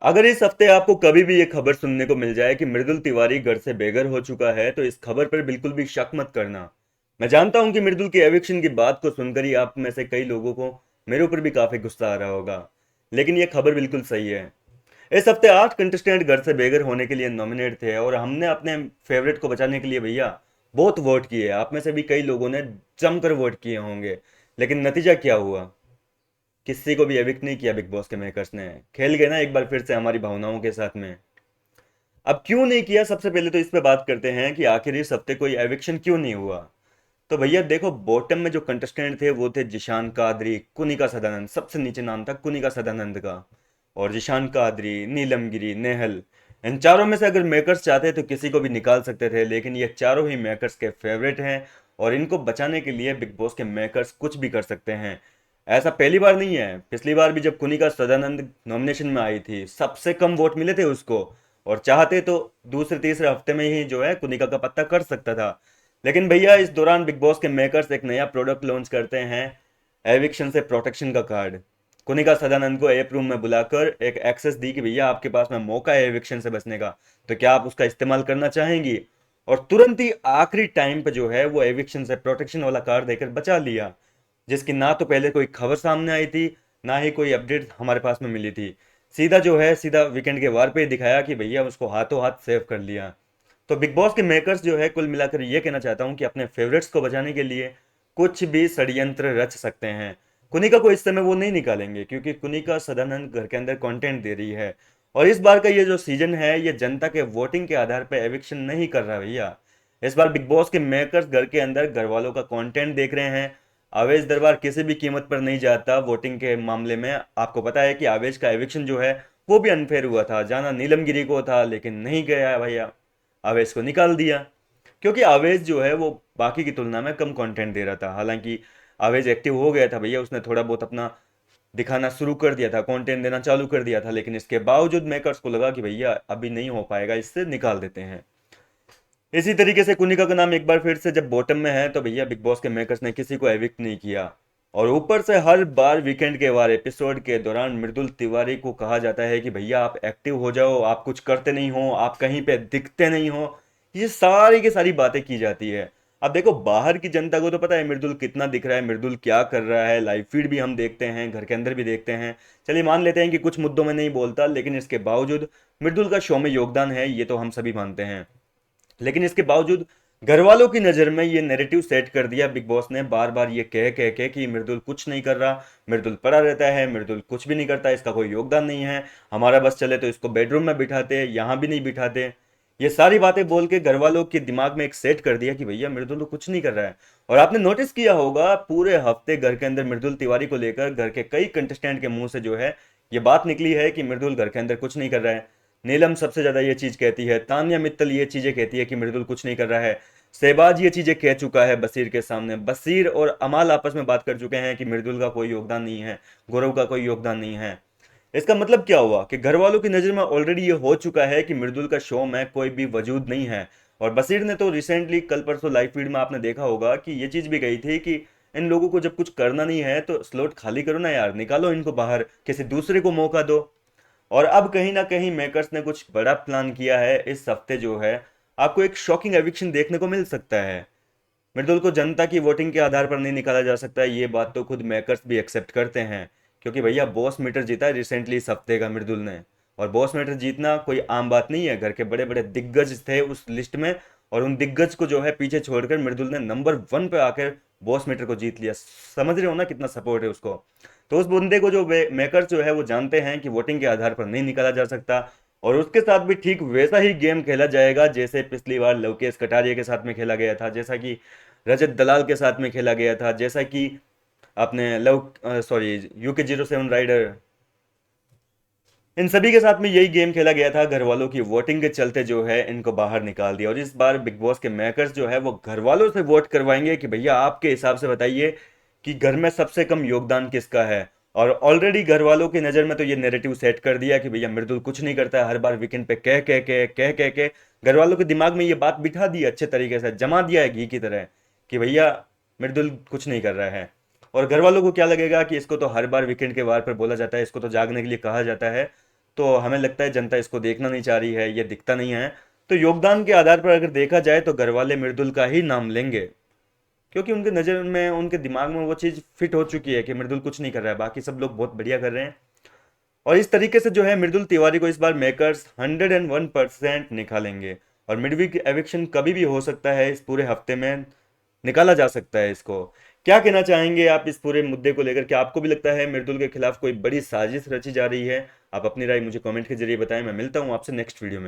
अगर इस हफ्ते आपको कभी भी ये खबर सुनने को मिल जाए कि मृदुल तिवारी घर से बेघर हो चुका है तो इस खबर पर बिल्कुल भी शक मत करना। मैं जानता हूं कि मृदुल की एविक्शन की बात को सुनकर ही आप में से कई लोगों को मेरे ऊपर भी काफी गुस्सा आ रहा होगा, लेकिन ये खबर बिल्कुल सही है। इस हफ्ते 8 कंटेस्टेंट घर से बेघर होने के लिए नॉमिनेट थे और हमने अपने फेवरेट को बचाने के लिए भैया बहुत वोट किए। आप में से भी कई लोगों ने जमकर वोट किए होंगे, लेकिन नतीजा क्या हुआ? किसी को भी एविक्ट नहीं किया बिग बॉस के मेकर्स ने। खेल गए ना एक बार फिर से हमारी भावनाओं के साथ में। अब क्यों नहीं किया, सबसे पहले तो इस पे बात करते हैं कि आखिर इस हफ्ते कोई एविक्शन क्यों नहीं हुआ। तो भैया देखो, बॉटम में जो कंटेस्टेंट थे वो थे जिशान कादरी, कुनिका सदानंद, सबसे नीचे नाम था कुनिका सदानंद का। और जिशान कादरी, नीलम गिरी, नेहल, इन चारों में से अगर मेकर्स चाहते तो किसी को भी निकाल सकते थे, लेकिन ये चारों ही मेकर्स के फेवरेट हैं और इनको बचाने के लिए बिग बॉस के मेकर्स कुछ भी कर सकते हैं। ऐसा पहली बार नहीं है, पिछली बार भी जब कुनिका सदानंद नॉमिनेशन में आई थी सबसे कम वोट मिले थे उसको, और चाहते तो दूसरे तीसरे हफ्ते में ही जो है कुनिका का पत्ता कर सकता था। लेकिन भैया इस दौरान बिग बॉस के मेकर्स एक नया प्रोडक्ट लॉन्च करते हैं, एविक्शन से प्रोटेक्शन का कार्ड। कुनिका सदानंद को एप रूम में बुलाकर एक एक्सेस दी कि भैया आपके पास में मौका है एविक्शन से बचने का, तो क्या आप उसका इस्तेमाल करना चाहेंगी? और तुरंत ही आखिरी टाइम पे जो है वो एविक्शन से प्रोटेक्शन वाला कार्ड देकर बचा लिया, जिसकी ना तो पहले कोई खबर सामने आई थी, ना ही कोई अपडेट हमारे पास में मिली थी। सीधा जो है सीधा वीकेंड के वार पे ही दिखाया कि भैया उसको हाथों हाथ सेव कर लिया। तो बिग बॉस के मेकर्स जो है कुल मिलाकर ये कहना चाहता हूँ कि अपने फेवरेट्स को बचाने के लिए कुछ भी षड्यंत्र रच सकते हैं। कुनिका को इस समय वो नहीं निकालेंगे क्योंकि कुनिका सदानंद घर के अंदर कंटेंट दे रही है। और इस बार का ये जो सीजन है ये जनता के वोटिंग के आधार पर एविक्शन नहीं कर रहा भैया। इस बार बिग बॉस के मेकर्स घर के अंदर घर वालों का कंटेंट देख रहे हैं। आवेश दरबार किसी भी कीमत पर नहीं जाता वोटिंग के मामले में। आपको पता है कि आवेश का एविक्शन जो है वो भी अनफेयर हुआ था, जाना नीलमगिरी को था लेकिन नहीं गया भैया, आवेश को निकाल दिया। क्योंकि आवेश जो है वो बाकी की तुलना में कम कंटेंट दे रहा था। हालांकि आवेश एक्टिव हो गया था भैया, उसने थोड़ा बहुत अपना दिखाना शुरू कर दिया था, कंटेंट देना चालू कर दिया था, लेकिन इसके बावजूद मेकर्स को लगा कि भैया अभी नहीं हो पाएगा, इससे निकाल देते हैं। इसी तरीके से कुनिका का नाम एक बार फिर से जब बॉटम में है तो भैया बिग बॉस के मेकर्स ने किसी को एविक्ट नहीं किया। और ऊपर से हर बार वीकेंड के वार एपिसोड के दौरान मृदुल तिवारी को कहा जाता है कि भैया आप एक्टिव हो जाओ, आप कुछ करते नहीं हो, आप कहीं पे दिखते नहीं हो। ये सारी की सारी बातें की जाती है। अब देखो, बाहर की जनता को तो पता है मृदुल कितना दिख रहा है, मृदुल क्या कर रहा है, लाइव फीड भी हम देखते हैं, घर के अंदर भी देखते हैं। चलिए मान लेते हैं कि कुछ मुद्दों में नहीं बोलता, लेकिन इसके बावजूद मृदुल का शो में योगदान है, ये तो हम सभी मानते हैं। लेकिन इसके बावजूद घर वालों की नज़र में ये नैरेटिव सेट कर दिया बिग बॉस ने, बार बार ये कह कह के कि मृदुल कुछ नहीं कर रहा, मृदुल पड़ा रहता है, मृदुल कुछ भी नहीं करता, इसका कोई योगदान नहीं है, हमारा बस चले तो इसको बेडरूम में बिठाते, यहाँ भी नहीं बिठाते। ये सारी बातें बोल के घर वालों के दिमाग में एक सेट कर दिया कि भैया मृदुल तो कुछ नहीं कर रहा है। और आपने नोटिस किया होगा पूरे हफ्ते घर के अंदर मृदुल तिवारी को लेकर घर के कई कंटेस्टेंट के मुंह से जो है ये बात निकली है कि मृदुल घर के अंदर कुछ नहीं कर रहा है। नीलम सबसे ज्यादा ये चीज कहती है, तानिया मित्तल ये चीजें कहती है कि मृदुल कुछ नहीं कर रहा है, सहबाज ये चीजें कह चुका है बसीर के सामने, बसीर और अमाल आपस में बात कर चुके हैं कि मृदुल का कोई योगदान नहीं है, गौरव का कोई योगदान नहीं है। इसका मतलब क्या हुआ कि घर वालों की नज़र में ऑलरेडी ये हो चुका है कि मृदुल का शो में कोई भी वजूद नहीं है। और बसीर ने तो रिसेंटली कल परसों लाइव फीड में आपने देखा होगा कि ये चीज़ भी कही थी कि इन लोगों को जब कुछ करना नहीं है तो स्लॉट खाली करो ना यार, निकालो इनको बाहर, किसी दूसरे को मौका दो। और अब कहीं ना कहीं मेकर्स ने कुछ बड़ा प्लान किया है। इस हफ्ते जो है आपको एक शॉकिंग एविक्शन देखने को मिल सकता है। मृदुल को जनता की वोटिंग के आधार पर नहीं निकाला जा सकता, ये बात तो खुद मेकर्स भी एक्सेप्ट करते हैं। क्योंकि भैया बॉस मीटर जीता है रिसेंटली इस हफ्ते का मृदुल ने, और बॉस मीटर जीतना कोई आम बात नहीं है। घर के बड़े बड़े दिग्गज थे उस लिस्ट में, और उन दिग्गज को जो है पीछे छोड़कर मृदुल ने नंबर 1 पे आकर बॉस मीटर को जीत लिया। समझ रहे हो ना कितना सपोर्ट है उसको। तो उस बंदे को जो मेकर्स जो है वो जानते हैं कि वोटिंग के आधार पर नहीं निकाला जा सकता। और उसके साथ भी ठीक वैसा ही गेम खेला जाएगा जैसे पिछली बार लवकेश कटारिया के साथ में खेला गया था, जैसा कि रजत दलाल के साथ में खेला गया था, जैसा कि आपने सॉरी UK07 राइडर, इन सभी के साथ में यही गेम खेला गया था। घर वालों की वोटिंग के चलते जो है इनको बाहर निकाल दिया। और इस बार बिग बॉस के मेकर्स जो है वो घर वालों से वोट करवाएंगे कि भैया आपके हिसाब से बताइए कि घर में सबसे कम योगदान किसका है। और ऑलरेडी घर वालों की नज़र में तो ये नैरेटिव सेट कर दिया कि भैया मृदुल कुछ नहीं करता है, हर बार वीकेंड पे कह कह के घर वालों के दिमाग में ये बात बिठा दी, अच्छे तरीके से जमा दिया है घी की तरह कि भैया मृदुल कुछ नहीं कर रहा है। और घर वालों को क्या लगेगा कि इसको तो हर बार वीकेंड के वार पर बोला जाता है, इसको तो जागने के लिए कहा जाता है, तो हमें लगता है जनता इसको देखना नहीं चाह रही है, ये दिखता नहीं है। तो योगदान के आधार पर अगर देखा जाए तो घर वाले मृदुल का ही नाम लेंगे, क्योंकि उनके नज़र में, उनके दिमाग में वो चीज़ फिट हो चुकी है कि मृदुल कुछ नहीं कर रहा है, बाकी सब लोग बहुत बढ़िया कर रहे हैं। और इस तरीके से जो है मृदुल तिवारी को इस बार मेकर्स 101% निकालेंगे। और मिडवीक एविक्शन कभी भी हो सकता है, इस पूरे हफ्ते में निकाला जा सकता है इसको। क्या कहना चाहेंगे आप इस पूरे मुद्दे को लेकर? क्या आपको भी लगता है मृदुल के खिलाफ कोई बड़ी साजिश रची जा रही है? आप अपनी राय मुझे कमेंट के जरिए बताएं। मैं मिलता हूं आपसे नेक्स्ट वीडियो में।